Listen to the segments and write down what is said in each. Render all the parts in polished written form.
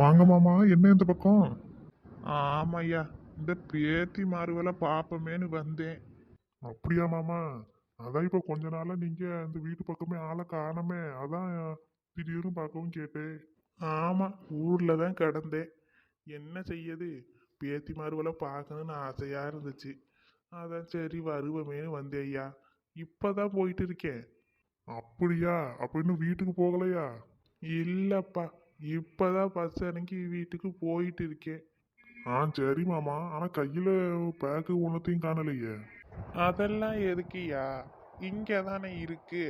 வாங்க மாமா, என்ன இந்த பக்கம்? ஆமாய்யா, இந்த பேத்தி மாறுவலை பார்ப்போமேன்னு வந்தேன். அப்படியா மாமா? அதான் இப்ப கொஞ்ச நாளா நீங்க அந்த வீட்டு பக்கமே ஆளை காணமே, அதான் திடீர்னு பார்க்கவும் கேட்டேன். ஆமா, ஊர்ல தான் கிடந்தேன். என்ன செய்யுது, பேத்தி மாறுவலை பார்க்கணுன்னு ஆசையா இருந்துச்சு. அதான் சரி வருவமேன்னு வந்தேன் ஐயா. இப்பதான் போயிட்டு இருக்கேன். அப்படியா? அப்ப இன்னும் வீட்டுக்கு போகலையா? இல்லப்பா, இப்பதான் பஸ் இறங்கி வீட்டுக்கு போயிட்டு இருக்கேன். சரி மாமா, ஆனா கையில பேக்கு ஒன்னத்தையும் காணலையே. அதெல்லாம் எதுக்குயா, இங்கே தானே இருக்கு.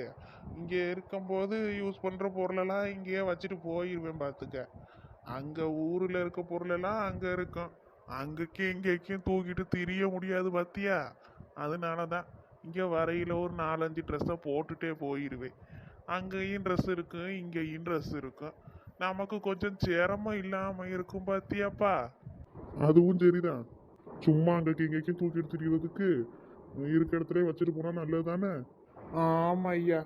இங்கே இருக்கும்போது யூஸ் பண்ணுற பொருளெல்லாம் இங்கேயே வச்சுட்டு போயிடுவேன் பார்த்துக்க. அங்கே ஊரில் இருக்க பொருளெல்லாம் அங்கே இருக்கும். அங்கேக்கும் இங்கேக்கும் தூக்கிட்டு திரிய முடியாது பார்த்தியா. அதனால தான் இங்கே வரையில் ஒரு 4-5 ட்ரெஸ்ஸை போட்டுட்டே போயிடுவேன். அங்கேயும் ட்ரெஸ் இருக்கும், இங்கேயும் ட்ரெஸ் இருக்கும். நமக்கு கொஞ்சம் சிரமம் இல்லாமல் இருக்கும் பார்த்தியாப்பா. அதுவும் சரிதான். சும்மா அங்கக்கு இங்கேயும் தூக்கிட்டு திரியறதுக்கு இருக்க இடத்துல வச்சுட்டு போனா நல்லது தானே. ஆமாம் ஐயா.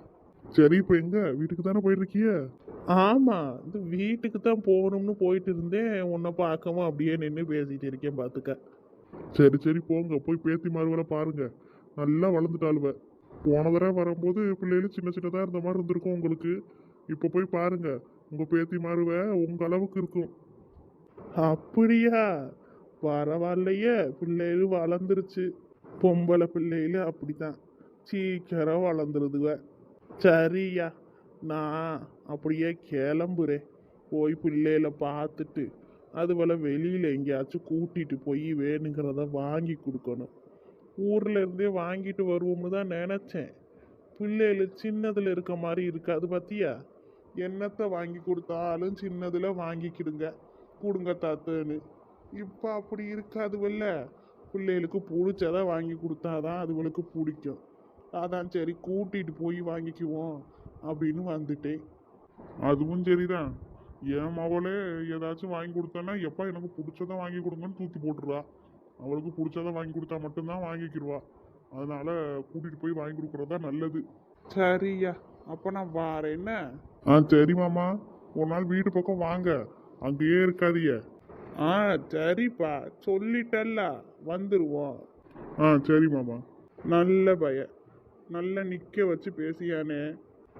சரி, இப்ப எங்க வீட்டுக்கு தானே போயிட்டு இருக்கிய? ஆமாம், இந்த வீட்டுக்கு தான் போகணும்னு போயிட்டு இருந்தேன். உன்னை பார்க்கவும் அப்படியே நின்று பேசிட்டு இருக்கேன் பார்த்துக்க. சரி சரி, போங்க போய் பேத்தி மாறுவலை பாருங்க. நல்லா வளர்ந்துட்டாளுவ. போன தடவை வரும்போது பிள்ளைகளும் சின்ன சின்னதாக இருந்த மாதிரி இருந்திருக்கும் உங்களுக்கு. இப்போ போய் பாருங்க, உங்க பேத்தி மாறுவ உங்க அளவுக்கு இருக்கும். அப்படியா? பரவாயில்லையே, பிள்ளைகள் வளர்ந்துருச்சு. பொம்பளை பிள்ளைகள் அப்படித்தான், சீக்கிரம் வளர்ந்துருதுவ. சரியா, நான் அப்படியே கிளம்புறேன். போய் பிள்ளைகளை பார்த்துட்டு அதுபோல் வெளியில் எங்கேயாச்சும் கூட்டிகிட்டு போய் வேணுங்கிறத வாங்கி கொடுக்கணும். ஊரில் இருந்தே வாங்கிட்டு வருவோம்னு தான் நினச்சேன். பிள்ளைகள் சின்னதில் இருக்க மாதிரி இருக்காது பார்த்தியா. என்னத்தை வாங்கி கொடுத்தாலும் சின்னதில் வாங்கிக்கிடுங்க, கொடுங்க தாத்தன்னு. இப்போ அப்படி இருக்காதுவல்ல. பிள்ளைகளுக்கு பிடிச்சதை வாங்கி கொடுத்தாதான் அதுகளுக்கு பிடிக்கும். அதான் சரி கூட்டிகிட்டு போய் வாங்கிக்குவோம் அப்படின்னு வந்துட்டேன். அதுவும் சரிதான். என் மகளே ஏதாச்சும் வாங்கி கொடுத்தானா, எப்பா எனக்கு பிடிச்சதை வாங்கி கொடுங்கன்னு தூக்கி போட்டுருவா. அவளுக்கு பிடிச்சதை வாங்கி கொடுத்தா மட்டும்தான் வாங்கிக்கிடுவா. அதனால கூட்டிட்டு போய் வாங்கி கொடுக்கறதா நல்லது. சரியா, அப்போ நான் வாரேன் என்ன. சரி மாமா, ஒரு நாள் வீடு பக்கம் வாங்க, அங்கேயே இருக்காதீங்க. சரிப்பா, சொல்லிட்டல்ல, வந்துடுவோம். சரி மாமா. நல்ல பையன், நல்லா நிற்க வச்சு பேசியானே.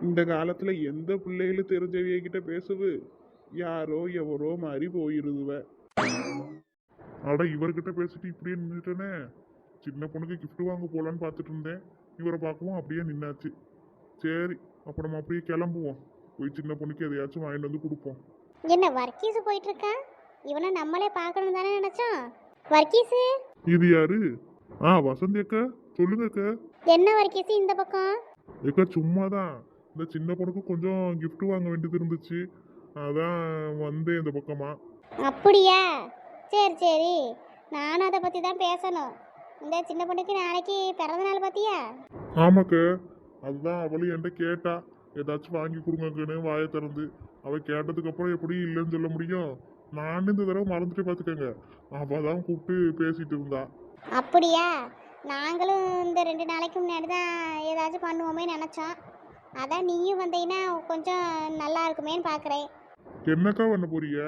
இந்த காலத்தில் எந்த பிள்ளைகளும் தெரிஞ்சவிய கிட்ட பேசுவு, யாரோ எவரோ மாதிரி போயிருதுவ. அட, இவர்கிட்ட பேசிட்டு இப்படியே நின்றுட்டேனே. சின்ன பொண்ணுக்கு gift வாங்க போலான்னு பார்த்துட்டு இருந்தேன். இவரை பார்க்கவும் அப்படியே நின்னாச்சு. சரி, அப்போ நம்ம அப்படியே கிளம்புவோம். போய் சின்ன பொண்ணுக்கு எதையாச்சும் வாங்கிட்டு வந்து கொடுப்போம். என்ன வர்க்கீஸ் போயிட்டு இருக்கான்? இவனை நம்மளே பார்க்கணும் தானே நினைச்சோம். வர்க்கீஸு, இது யாரு? வசந்தி அக்கா, சொல்லுங்க அக்கா. என்ன வர்க்கீஸு இந்த பக்கம்? அக்கா சும்மாதான், இந்த சின்ன பொண்ணுக்கு கொஞ்சம் gift வாங்க வேண்டியது இருந்துச்சு. அதான் வந்தேன் இந்த பக்கமா. அப்படியா? சரி சரி, நானும் அதை பற்றி தான் பேசணும். இந்த சின்ன பொண்ணுக்கு நாளைக்கு பிறந்த நாள் பார்த்தியா? ஆமாக்கா, அதுதான் அவளும் என்கிட்ட கேட்டா, ஏதாச்சும் வாங்கி கொடுங்கன்னு வாயை திறந்து. அவள் கேட்டதுக்கு அப்புறம் எப்படி இல்லைன்னு சொல்ல முடியும்? நானும் இந்த தடவை மறந்துட்டு பார்த்துக்கங்க. அவள் தான் கூப்பிட்டு பேசிட்டு இருந்தா. அப்படியா? நாங்களும் இந்த 2 நாளைக்கு முன்னாடி தான் ஏதாச்சும் பண்ணுவோமே நினச்சோம். அதான் நீயும் வந்தீங்கன்னா கொஞ்சம் நல்லா இருக்குமேன்னு பார்க்குறேன். என்னக்கா பண்ண போறீங்க?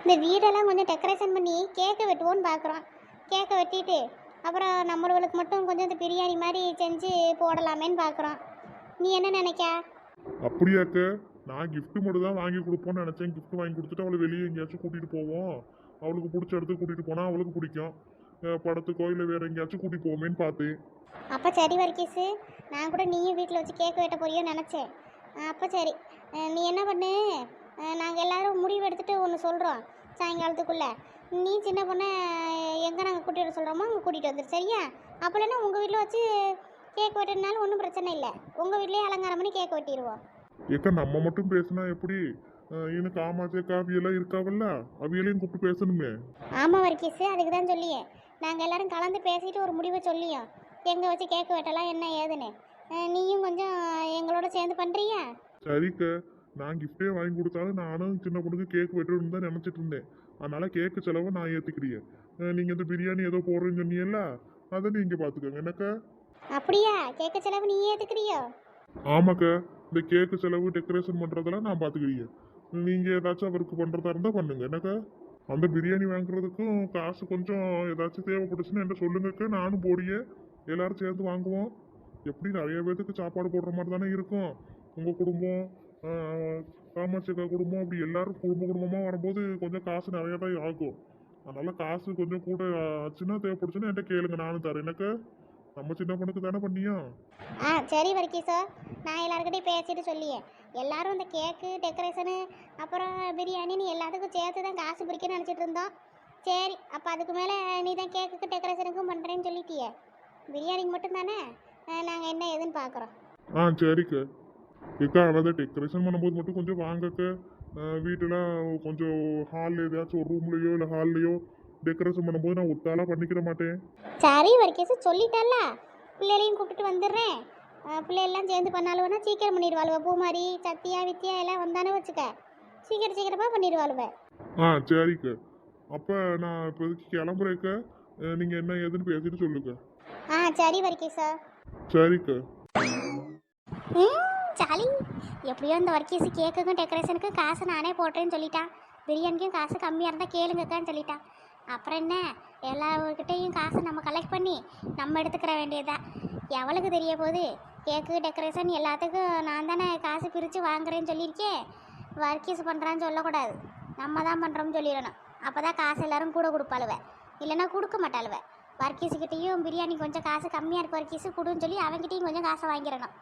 இந்த வீடெல்லாம் கொஞ்சம் டெக்கரேஷன் பண்ணி கேக்கை வெட்டுவோன்னு பார்க்குறோம். கேக்கை வெட்டிட்டு அப்புறம் நம்மளுக்கு மட்டும் கொஞ்சம் இந்த பிரியாணி மாதிரி செஞ்சு போடலாமேன்னு பார்க்குறோம். நீ என்ன நினைக்க? அப்படியாக்க, நான் gift மட்டும் தான் வாங்கி கொடுப்போம்னு நினைச்சேன். gift வாங்கி கொடுத்துட்டு அவளை வெளியே எங்கேயாச்சும் கூட்டிட்டு போவோம். அவளுக்கு பிடிச்ச இடத்துக்கு கூட்டிட்டு போனா அவளுக்கு பிடிக்கும். படத்துக்கோ இல்லை வேற எங்கேயாச்சும் கூட்டிட்டு போவோமேன்னு பார்த்தேன். அப்போ சரி வர்க்கீஸு, நான் கூட நீயும் வீட்டில் வச்சு கேக்கு வெட்ட போறியோன்னு நினச்சேன். அப்போ சரி, நீ என்ன பண்ணு, நாங்கள் எல்லாரும் முடிவு எடுத்துகிட்டு ஒன்று சொல்கிறோம் சாயங்காலத்துக்குள்ளே. நீ சின்ன பொண்ணை எங்கே நாங்கள் கூட்டிகிட்டு வர சொல்கிறோமோ அங்கே கூட்டிகிட்டு வந்துடு, சரியா? அப்போ இல்லைன்னா உங்கள் வீட்டில் வச்சு கேக் வெட்டினாலும் ஒன்றும் பிரச்சனை இல்லை. உங்கள் வீட்லேயே அலங்காரம் பண்ணி கேக் வெட்டிடுவோம். ஏக்கா, நம்ம மட்டும் பேசினா எப்படி? எனக்கு காமாச்சே காவியெல்லாம் இருக்காவல்ல, அவியலையும் கூப்பிட்டு பேசணுமே. ஆமாம் வர்க்கீஸு, அதுக்கு தான் சொல்லியே நாங்கள் எல்லாரும் கலந்து பேசிட்டு ஒரு முடிவை சொல்லியோம் எங்கே வச்சு கேக்கு வெட்டலாம் என்ன ஏதுன்னு. நீயும் கொஞ்சம் எங்களோட சேர்ந்து பண்ணுறியா? சரிக்க, நான் கிஃப்டே வாங்கி கொடுத்தாலும் நானும் சின்ன பொண்ணுக்கு கேக் வெட்டணும்னு தான் நினச்சிட்டு இருந்தேன். அதனால கேக்கு செலவை நான் ஏற்றுக்கிறேன். நீங்கள் இந்த பிரியாணி ஏதோ போடுறேன்னு சொன்னீங்கல்ல, அதை நீங்கள் பார்த்துக்கோங்க என்னக்கா. அப்படியா? கேக்கு செலவு நீ ஏற்றுக்கிறியோ? ஆமாக்கா, இந்த கேக்கு செலவு டெக்கரேஷன் பண்ணுறதெல்லாம் நான் பார்த்துக்கிறேன். நீங்கள் ஏதாச்சும் அவருக்கு பண்ணுறதா இருந்தால் பண்ணுங்க என்னக்கா. அந்த பிரியாணி வாங்குறதுக்கும் காசு கொஞ்சம் ஏதாச்சும் தேவைப்பட்டுச்சுன்னு என்ன சொல்லுங்கக்கா, நானும் போடியே எல்லாரும் சேர்ந்து வாங்குவோம். எப்படி நிறைய பேர்த்துக்கு சாப்பாடு போடுற மாதிரி தானே இருக்கும். உங்கள் குடும்பம், காமாட்சிக்கா குடும்பம், அப்படி எல்லாரும் குடும்பமாக வரும்போது கொஞ்சம் காசு நிறையா தான் ஆகும். அதனால காசு கொஞ்சம் கூட ஆச்சுன்னா தேவைப்படுச்சுன்னா என்கிட்ட கேளுங்க, நானும் தரேன் எனக்கு. நம்ம சின்ன பொண்ணுக்கு தானே பண்ணியா. ஆ சரி வர்க்கி சார், நான் எல்லாருக்கிட்டையும் பேசிட்டு சொல்லியே. எல்லாரும் இந்த கேக்கு டெக்கரேஷனு அப்புறம் பிரியாணின்னு எல்லாத்துக்கும் சேர்த்து தான் காசு பிரிக்கணும்னு நினச்சிட்டு இருந்தோம். சரி, அப்போ அதுக்கு மேலே நீ தான் கேக்குக்கு டெக்கரேஷனுக்கும் பண்ணுறேன்னு சொல்லிட்டியே. பிரியாணிக்கு மட்டும் தானே நாங்கள் என்ன ஏதுன்னு பார்க்குறோம். சரிக்கா. ஏக்கா அதாவது டெக்கரேஷன் பண்ணும்போது மட்டும் கொஞ்சம் வாங்கக்க. வீட்டில் கொஞ்சம் ஹாலில் ஏதாச்சும் ஒரு ரூம்லேயோ இல்லை ஹால்லையோ டெக்கரேஷன் பண்ணும்போது நான் ஒத்தாலாம் பண்ணிக்கிற மாட்டேன். சரி வர்க்கீஸு, சொல்லிட்டல்ல, பிள்ளைகளையும் கூப்பிட்டுட்டு வந்துடுறேன். பிள்ளைகள்லாம் சேர்ந்து பண்ணாலுவேனா சீக்கிரம் பண்ணிடுவாளுவ. பூமாரி சத்தியா வித்தியா எல்லாம் வந்தானே வச்சுக்க, சீக்கிரமாக பண்ணிடுவாளுவ. சரிக்கா. அப்போ நான் இப்போதைக்கு கிளம்புறேக்க. நீங்கள் என்ன ஏதுன்னு பேசிட்டு சொல்லுங்க. சரி வர்க்கீஸா. சரிக்கா. சாலி, எப்படியோ இந்த வர்க்கீஸு கேக்குக்கும் டெக்கரேஷனுக்கும் காசு நானே போட்டேன்னு சொல்லிட்டான். பிரியாணிக்கும் காசு கம்மியாக இருந்தால் கேளுங்கக்கான்னு சொல்லிட்டான். அப்புறம் என்ன, எல்லாருக்கிட்டையும் காசு நம்ம கலெக்ட் பண்ணி நம்ம எடுத்துக்கிற வேண்டியதா. எவளுக்கு தெரிய போகுது, கேக்கு டெக்கரேஷன் எல்லாத்துக்கும் நான் தானே காசு பிரித்து வாங்குறேன்னு சொல்லியிருக்கேன். வர்க்கீஸ் பண்ணுறான்னு சொல்லக்கூடாது, நம்ம தான் பண்ணுறோம்னு சொல்லிடணும். அப்போ தான் காசு எல்லோரும் கூட கொடுப்பாளுவ, இல்லைன்னா கொடுக்க மாட்டாளுவ. வர்க்கீஸுக்கிட்டேயும் பிரியாணி கொஞ்சம் காசு கம்மியாக இருக்கு வர்க்கீஸு கொடுன்னு சொல்லி அவங்ககிட்டையும் கொஞ்சம் காசை வாங்கிடணும்.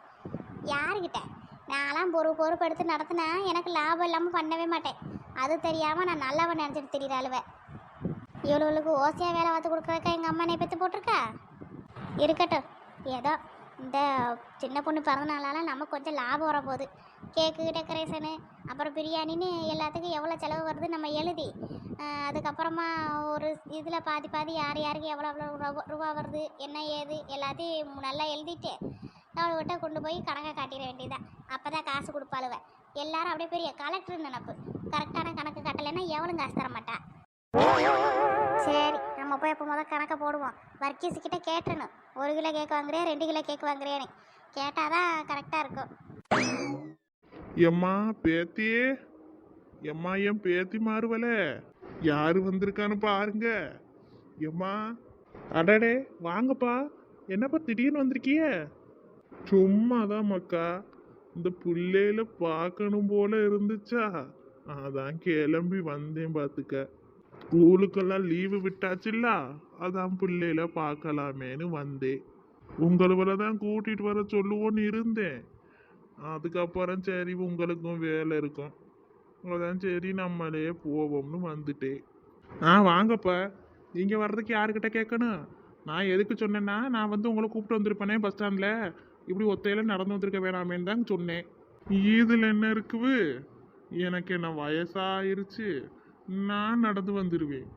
யாருக்கிட்ட நான்லாம் பொறுப்பு எடுத்து நடத்தினா எனக்கு லாபம் இல்லாமல் பண்ணவே மாட்டேன். அது தெரியாமல் நான் நல்லவன் நினச்சிட்டு தெரியுறாளுவ. இவ்வளவுக்கு ஓசையாக வேலை பார்த்து கொடுக்குறக்கா எங்கள் அம்மா என்னை பற்றி போட்டிருக்கா. இருக்கட்டும், ஏதோ இந்த சின்ன பொண்ணு பிறந்தனால நமக்கு கொஞ்சம் லாபம் வரப்போகுது. கேக்கு டெக்கரேஷனு அப்புறம் பிரியாணின்னு எல்லாத்துக்கும் எவ்வளோ செலவு வருது நம்ம எழுதி, அதுக்கப்புறமா ஒரு இதில் பாதி யார் யாருக்கு எவ்வளோ ரூபா வருது என்ன ஏது எல்லாத்தையும் நல்லா எழுதிட்டு அவள்கிட்ட கொண்டு போய் கணக்கை காட்டிட வேண்டியதான். அப்போ தான் காசு கொடுப்பாளுவ. எல்லாரும் அப்படியே பெரிய கலெக்டர் நினப்பு. கரெக்டான கணக்கு கட்டலைன்னா எவளும் காசு தர மாட்டா. சரி, நம்ம போய் எப்போ முதல் கணக்கை போடுவோம். வர்க்கீஸு கிட்ட கேட்டுறணும், 1 கிலோ கேக் வாங்குறியா 2 கிலோ கேக் வாங்குறியான்னு கேட்டாதான் கரெக்டாக இருக்கும். எம்மா பேத்தியே, எம்மா என் பேத்தி மாறுவல யாரு வந்திருக்கான்னு பாருங்க. எம்மா, அடடே வாங்கப்பா, என்னப்பா திடீர்னு வந்திருக்கிய? சும்மாதான் மக்கா, இந்த பிள்ளையில பார்க்கணும் போல இருந்துச்சா, அதான் கிளம்பி வந்தேன் பார்த்துக்க. ஸ்கூலுக்கெல்லாம் லீவு விட்டாச்சுல்ல, அதான் பிள்ளையில பார்க்கலாமேன்னு வந்தேன். உங்களை தான் கூட்டிட்டு வர சொல்லுவோன்னு இருந்தேன். அதுக்கப்புறம் சரி உங்களுக்கும் வேலை இருக்கும், அதான் சரி நம்மளே போவோம்னு வந்துட்டேன். வாங்கப்பா, நீங்கள் வர்றதுக்கு யாருக்கிட்ட கேட்கணும்? நான் எதுக்கு சொன்னேன்னா, நான் வந்து உங்களை கூப்பிட்டு வந்திருப்பேனே பஸ் ஸ்டாண்டில், இப்படி ஒத்தையில நடந்து வந்திருக்க வேணாமேன்னு தான் சொன்னேன். இதில் என்ன இருக்குது, எனக்கு என்ன வயசாயிருச்சு, நான் நடந்து வந்துடுவேன்.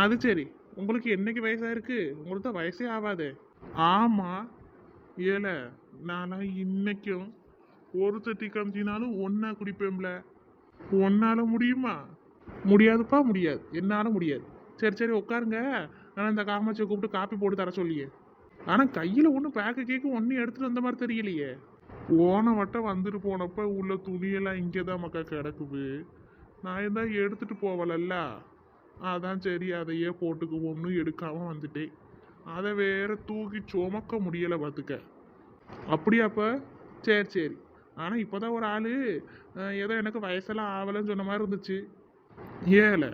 அது சரி, உங்களுக்கு என்னைக்கு வயசாயிருக்கு? உங்களுக்கு தான் வயசே ஆகாதே. ஆமாம் ஏல, நான்லாம் இன்னைக்கும் ஒரு சட்டி கஞ்சினாலும் ஒன்றா குடிப்பேன்ல. ஒன்னால முடியுமா? முடியாதுப்பா, முடியாது, என்னால் முடியாது. சரி உட்காருங்க, நான் இந்த காமாட்சியை கூப்பிட்டு காப்பி போட்டு தர சொல்லியே. ஆனால் கையில் ஒன்றும் பேக்கு கேக்கு ஒன்றும் எடுத்துகிட்டு வந்த மாதிரி தெரியலையே. போன வட்டம் வந்துட்டு போனப்போ உள்ள துணியெல்லாம் இங்கே தான் மக்கா கிடக்குது, நான் தான் எடுத்துகிட்டு போவலல்ல, அதான் சரி அதையே போட்டுக்குவோம்னு எடுக்காமல் வந்துட்டேன். அதை வேற தூக்கி சுமக்க முடியலை பார்த்துக்க. அப்படியாப்பா? சரி. ஆனால் இப்போ தான் ஒரு ஆள் ஏதோ எனக்கு வயசெல்லாம் ஆகலைன்னு சொன்ன மாதிரி இருந்துச்சு. ஏல,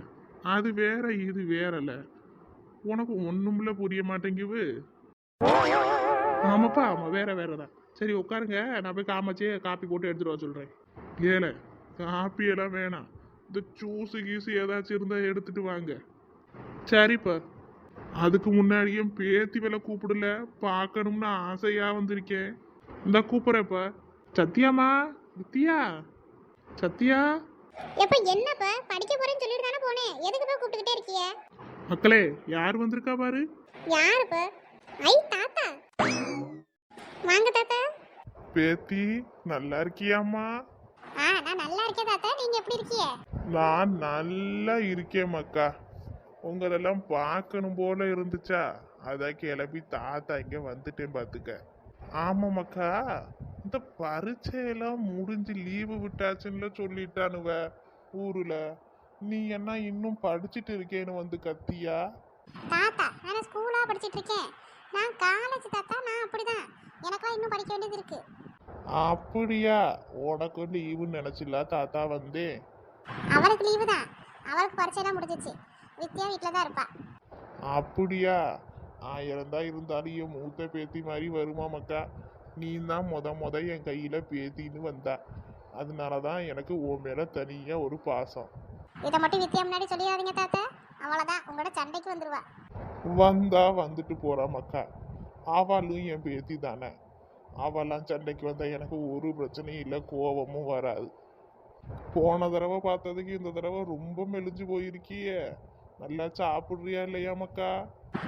அது வேற இது வேறல, உனக்கு ஒன்றும்ல புரிய மாட்டேங்குது. ஆமாப்பா, ஆமாம், வேற தான். சரி உட்காருங்க, நான் போய் காமாச்சே காப்பி போட்டு எடுத்துட்டு வர சொல்கிறேன். ஏல, காப்பியெல்லாம் வேணாம், இந்த ஜூஸு கீஸு ஏதாச்சும் இருந்தால் எடுத்துட்டு வாங்க. சரிப்பா. அதுக்கு முன்னாடியே பேத்தி வேலை கூப்பிடல, பார்க்கணும்னு ஆசையாக வந்திருக்கேன். இந்த கூப்பிட்றேப்பா. சத்தியாமா, வித்தியா, சத்தியா. எப்ப என்னப்பா படிக்க போறேன்னு சொல்லிட்டு தானே போனேன், எதுக்கு போய் கூப்பிட்டுக்கிட்டே இருக்கிய? மக்களே, யார் வந்திருக்கா பாரு. யாருப்பா? ஐ தாத்தா, வாங்க தாத்தா. பேத்தி நல்லா இருக்கியாம்மா? நான் நல்லா இருக்கேன் தாத்தா, நீங்க எப்படி இருக்கீங்க? நான் நல்லா இருக்கேன் மக்கா. உங்களெல்லாம் பார்க்கணும் போல இருந்துச்சா, அதான் கிளம்பி தாத்தா இங்கே வந்துட்டேன் பார்த்துக்க. ஆமாம்மாக்கா, இந்த பரீட்சையெல்லாம் முடிஞ்சு லீவு விட்டாச்சுன்னு சொல்லிட்டானுவ ஊருல. நீ என்ன இன்னும் படிச்சிட்டு இருக்கேன்னு வந்து கத்தியா? தாத்தா நான் ஸ்கூலா படிச்சிட்டு இருக்கேன். நான் காலேஜ் தாத்தா, நான் அப்படிதான். எனக்கெல்லாம் இன்னும் படிக்க வேண்டியது இருக்கு. அப்படியா? உனக்கு லீவுன்னு நினைச்சில தாத்தா வந்தேன். அவளுக்கு லீவு தான். அவளுக்கு பரீட்சைலாம் முடிஞ்சிச்சு. வித்யா வீட்டில் தான் இருப்பா. அப்படியா? ஆயிரம் தான் இருந்தாலும் என் மூத்த பேத்தி மாதிரி வருமா மக்கா? நீ தான் முத என் கையில பேத்தின்னு வந்தா. அதனால தான் எனக்கு உன் மேல தனியா ஒரு பாசம். இதை மட்டும் வித்யா முன்னாடி சொல்லிடாதீங்க தாத்தா. அவ்வளோதான், உங்களோட சண்டைக்கு வந்துருவா. வந்தா வந்துட்டு போறா மக்கா. அவளும் என் பேத்தி தானே. அவெல்லாம் சண்டைக்கு வந்தா எனக்கு ஒரு பிரச்சனையும் இல்லை, கோபமும் வராது. போன தடவை பார்த்ததுக்கு இந்த தடவை ரொம்ப மெலிஞ்சு போயிருக்கியே. நல்லா சாப்பிட்றியா இல்லையா மக்கா?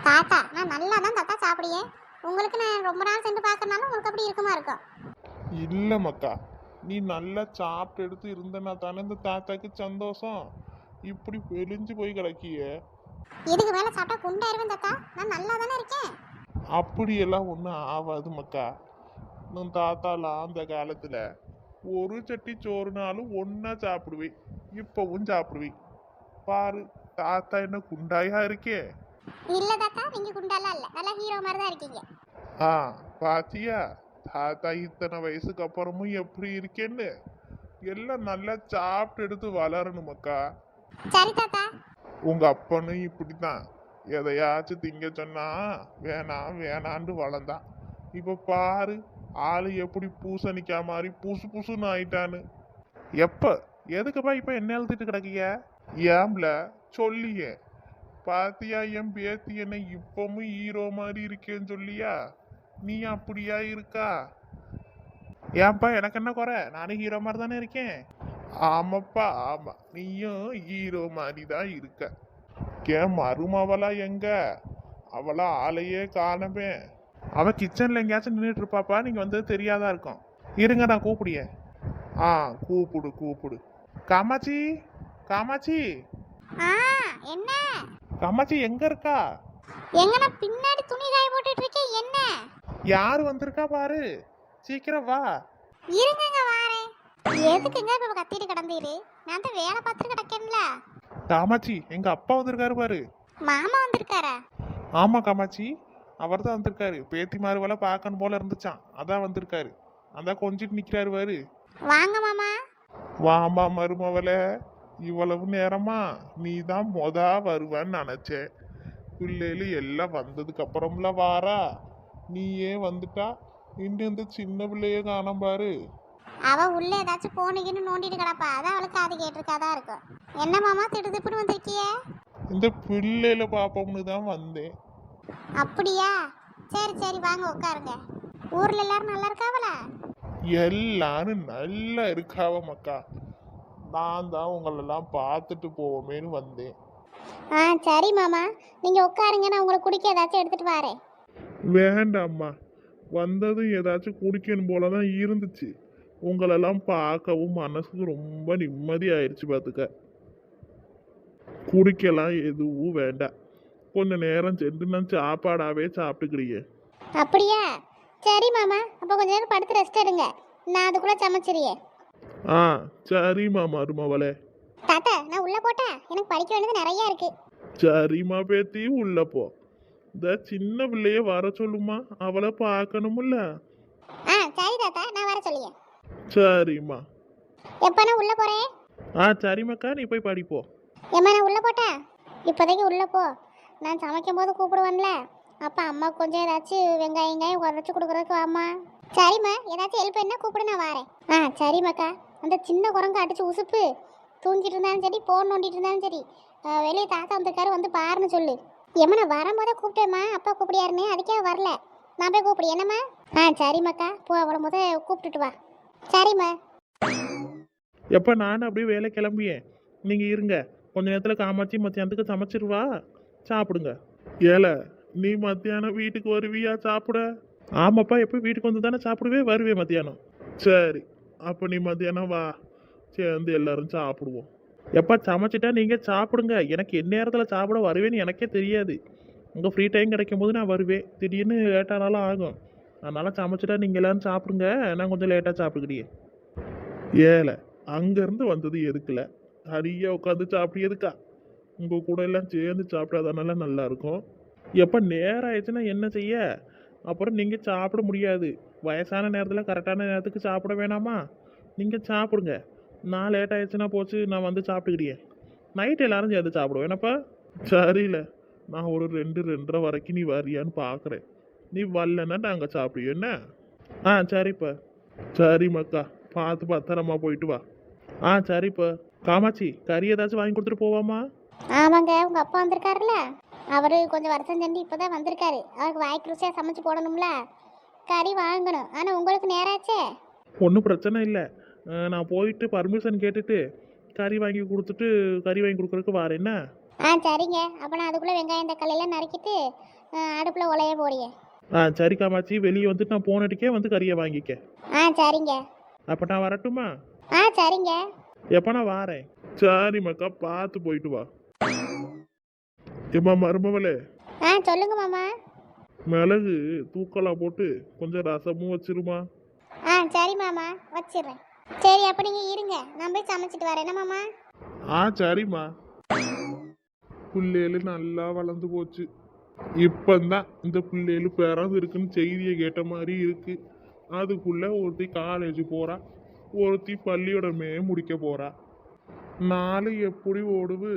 தாத்தா நான் நல்லா தான் தாத்தா சாப்பிடுவேன். உங்களுக்கு நான் ரொம்ப நாள் சென்று பார்க்கறனால உங்களுக்கு அப்படி இருக்குமா இருக்கும். இல்லை மக்கா, நீ நல்லா சாப்பிட்டு எடுத்து இருந்தனா தானே இந்த தாத்தாக்கு சந்தோஷம். இப்படி மெலிஞ்சு போய் கிடக்கியே. இதுக்கு மேலே சாப்பிட்டா குண்டாயிருவேன் தாத்தா. நான் நல்லா தானே இருக்கேன். அப்படியெல்லாம் ஒன்றும் ஆகாது மக்கா. நம் தாத்தாலாம் அந்த காலத்தில் ஒரு சட்டி சோறுனாலும் ஒன்றா சாப்பிடுவேன். இப்போவும் சாப்பிடுவேன். பாரு, தாத்தா என்ன குண்டாயா இருக்கே. இல்லை தாத்தா, நீங்கள் குண்டாலாம் இல்லை, நல்லா ஹீரோ மாதிரி தான் இருக்கீங்க. ஆ, பாத்தியா தாத்தா இத்தனை வயசுக்கு அப்புறமும் எப்படி இருக்கேன்னு? எல்லாம் நல்லா சாப்பிட்டு எடுத்து வளரணும் மக்கா. சரி தாத்தா. உங்க அப்பனும் இப்படித்தான். எதையாச்சும் திங்க சொன்னா வேணாம் வேணான்னு வளர்ந்தான். இப்ப பாரு, ஆளு எப்படி பூசணிக்கா மாதிரி புசு புசுன்னு ஆயிட்டான்னு. எப்ப எதுக்குப்பா இப்ப என்ன எழுதிட்டு கிடக்கிய? ஏம்ல சொல்லியே. பாத்தியா என் பேத்தி என்ன இப்பவும் ஹீரோ மாதிரி இருக்கேன்னு சொல்லியா? நீ அப்படியா இருக்கா? ஏன்பா எனக்கு என்ன குறை? நானும் ஹீரோ மாதிரி தானே இருக்கேன். ஆமாப்பா ஆமா, நீயும் ஹீரோ மாதிரி தான் இருக்க. ஏன் மருமவளா எங்க? அவளா ஆளையே காணமே. அவ கிச்சன்ல எங்கேயாச்சும் நின்றுட்டு இருப்பாப்பா. நீங்க வந்து தெரியாதா இருக்கும். இருங்க நான் கூப்பிடிய. ஆ, கூப்பிடு கூப்பிடு. காமாட்சி, காமாட்சி, ஆ என்ன? காமாட்சி எங்க இருக்கா? எங்கன பின்னாடி துணி காய போட்டுட்டு இருக்கேன். என்ன? யாரு வந்திருக்கா பாரு, சீக்கிரம் வா. இருங்கங்க வாரேன். எதுக்குங்க இப்ப கத்திட்டு கிடந்தீரு? நான் தான் வேலை பார்த்துட்டு கிடக்கேன்ல. காமாட்சி, எங்க அப்பா வந்திருக்காரு பாரு. மாமா வந்திருக்காரா? ஆமா காமாட்சி, அவர் தான் வந்திருக்காரு. பேத்தி மாறுவலை பார்க்கணும் போல இருந்துச்சான், அதான் வந்திருக்காரு. அதான் கொஞ்சிட்டு நிக்கிறாரு பாரு. வாங்க மாமா. வாமா மருமவளே, இவ்வளவு நேரமா? நீ தான் வருவேன்னு நினைச்சேன். பிள்ளைகள் எல்லாம் வந்ததுக்கு அப்புறம்ல வாரா. நீயே வந்துட்டா. இன்னும் இந்த சின்ன பிள்ளைய காணோம் பாரு. அவ உள்ள ஏதாச்சும் போனிக்கின்னு நோண்டிட்டு கிடப்பா. அதான் அவளுக்கு அது கேட்டிருக்காதா இருக்கும். என்ன மாமா திடுதிப்புன்னு வந்திருக்கிய? இந்த பிள்ளையில பாப்போம்னு தான் வந்தேன். அப்படியா? சரி சரி வாங்க உட்காருங்க. ஊர்ல எல்லாரும் நல்லா இருக்காவளா? எல்லாரும் நல்லா இருக்காவ மக்கா. நான் தான் உங்களெல்லாம் பார்த்துட்டு போவோமேன்னு வந்தேன். ஆ சரி மாமா, நீங்க உட்காருங்க, நான் உங்களுக்கு குடிக்க ஏதாச்சும் எடுத்துட்டு வரேன். வேண்டாம்மா, வந்ததும் ஏதாச்சும் குடிக்கணும் போல தான் இருந்துச்சு. உங்களெல்லாம் பார்க்கவும் மனசுக்கு ரொம்ப நிம்மதி ஆயிடுச்சு பார்த்துக்க. குடிக்கலாம் எதுவும் வேண்டாம். கொஞ்ச நேரம் சென்று நான் சாப்பாடாவே சாப்பிட்டுக்கிறீங்க. அப்படியா? சரி மாமா, அப்போ கொஞ்ச நேரம் படுத்து ரெஸ்ட் எடுங்க. நான் அதுக்குள்ள சமைச்சிருக்கேன். ஆ சரிம்மா மருமவளே. தாத்தா நான் உள்ள போட்டா? எனக்கு படிக்க வேண்டியது நிறைய இருக்கு. சரிம்மா பேத்தி, உள்ள போ. இந்த சின்ன பிள்ளைய வர சொல்லுமா, அவளை பார்க்கணும்ல. ஆ சரி தாத்தா, நான் வர சொல்லியே. சரிம்மா. எப்போ நான் உள்ள போறேன்? ஆ சரிம்மாக்கா, நீ போய் படிப்போ. ஏம்மா நான் உள்ள போட்டா? இப்போதைக்கு உள்ள போ. நான் சமைக்கும் போது கூப்பிடுவேன்ல, அப்போ அம்மா கொஞ்சம் ஏதாச்சும் வெங்காயம் உரைச்சி கொடுக்குறதுக்கு வாம்மா. சரிம்மா, ஏதாச்சும் ஹெல்ப் என்ன கூப்பிடு, நான் வரேன். ஆ சரிம்மாக்கா. அந்த சின்ன குரங்கு அடிச்சு உசுப்பு தூங்கிட்டு இருந்தாலும் சரி, போன் நோண்டிட்டு இருந்தாலும் சரி, வெளியே தாத்தா வந்திருக்காரு, வந்து பாருன்னு சொல்லு. ஏம்மா நான் வரும்போதே கூப்பிட்டேம்மா, அப்பா கூப்பிடியாருன்னு, அதுக்கே வரல. நான் போய் கூப்பிடு என்னம்மா? ஆ சரிம்மாக்கா, போ அவளை முத கூப்பிட்டுட்டு வா. சரிம்மா. எப்போ நானும் அப்படியே வேலை கிளம்பியேன். நீங்கள் இருங்க, கொஞ்ச நேரத்தில் காமாட்சி மத்தியானத்துக்கு சமைச்சிருவா, சாப்பிடுங்க. ஏல, நீ மத்தியானம் வீட்டுக்கு வருவியா சாப்பிட? ஆமாப்பா, எப்போ வீட்டுக்கு வந்து தானே சாப்பிடுவே, வருவேன் மத்தியானம். சரி, அப்போ நீ மத்தியானம் வா, சேர்ந்து எல்லாரும் சாப்பிடுவோம். எப்போ சமைச்சிட்டா நீங்கள் சாப்பிடுங்க. எனக்கு என் நேரத்தில் சாப்பிட வருவேன்னு எனக்கே தெரியாது. உங்கள் ஃப்ரீ டைம் கிடைக்கும் போது நான் வருவேன். திடீர்னு லேட்டானாலும் ஆகும். அதனால சமைச்சிட்டா நீங்கள் எல்லாரும் சாப்பிடுங்க, நான் கொஞ்சம் லேட்டாக சாப்பிட்டுக்கிட்டே. ஏழை அங்கேருந்து வந்தது எதுக்குல தனியாக உட்காந்து சாப்பிட்டியதுக்கா? உங்கள் கூட எல்லாம் சேர்ந்து சாப்பிட்டாதானால நல்லா இருக்கும். எப்போ நேரம் ஆயிடுச்சுன்னா என்ன செய்ய? அப்புறம் நீங்கள் சாப்பிட முடியாது. வயசான நேரத்தில் கரெக்டான நேரத்துக்கு சாப்பிட வேணாமா? நீங்கள் சாப்பிடுங்க. நான் லேட் ஆயிடுச்சுன்னா போச்சு, நான் வந்து சாப்பிட்டுக்கிட்டே. நைட் எல்லாரும் சேர்ந்து சாப்பிடுவேன் என்னப்பா? சரியில்ல, நான் ஒரு 2-2:30 வரைக்கும் நீ வரியான்னு பார்க்குறேன். நீ வரலன்னா நாங்கள் சாப்பிடுவோம் என்ன? ஆ சரிப்பா. சரி மக்கா, பார்த்து பத்திரமா போயிட்டு வா. ஆ சரிப்பா. காமாட்சி, கறி ஏதாச்சும் வாங்கி கொடுத்துட்டு போவாமா? ஆமாங்க, உங்கள் அப்பா வந்திருக்காருல்ல, அவர் கொஞ்சம் வருஷம் சென்று இப்போ தான் வந்திருக்காரு. அவருக்கு வாய்க்கு ருசியாக சமைச்சு போடணும்ல, கறி வாங்கணும். ஆனால் உங்களுக்கு நேராச்சே. ஒன்றும் பிரச்சனை இல்லை. நான் போயிட்டு பர்மிஷன் கேட்டுட்டு கறி வாங்கி கொடுத்துட்டு கறி வாங்கி கொடுக்குறதுக்கு வரேன் என்ன? ஆ சரிங்க, அப்போ நான் அதுக்குள்ளே வெங்காயம் தக்காளியெல்லாம் நறுக்கிட்டு அடுப்பில் உலைய போடியே. ஆ சரி காமாட்சி, வெளியே வந்துட்டு நான் போனடிக்கே வந்து கறியை வாங்கிக்க. ஆ சரிங்க. அப்போ நான் வரட்டுமா? ஆ சரிங்க. எப்போ நான் வாரேன். சரி மக்கா, பார்த்து போயிட்டு வா. ஏம்மா மருமவளே, ஆ சொல்லுங்க மாமா. மிளகு தூக்கலாக போட்டு கொஞ்சம் ரசமும் வச்சிருமா. ஆ சரி மாமா, வச்சிடுறேன். சரி, அப்போ நீங்கள் இருங்க, நான் போய் சமைச்சிட்டு வரேன் என்ன மாமா? ஆ சரிம்மா. பிள்ளைகளு நல்லா வளர்ந்து போச்சு. இப்பந்தான் இந்த பிள்ளைகளு பிறந்து இருக்குன்னு செய்தியை கேட்ட மாதிரி இருக்கு. அதுக்குள்ள ஒருத்தி காலேஜ் போறா, ஒருத்தி பள்ளியோடமே முடிக்க போறா. நாலு எப்படி ஓடுவு?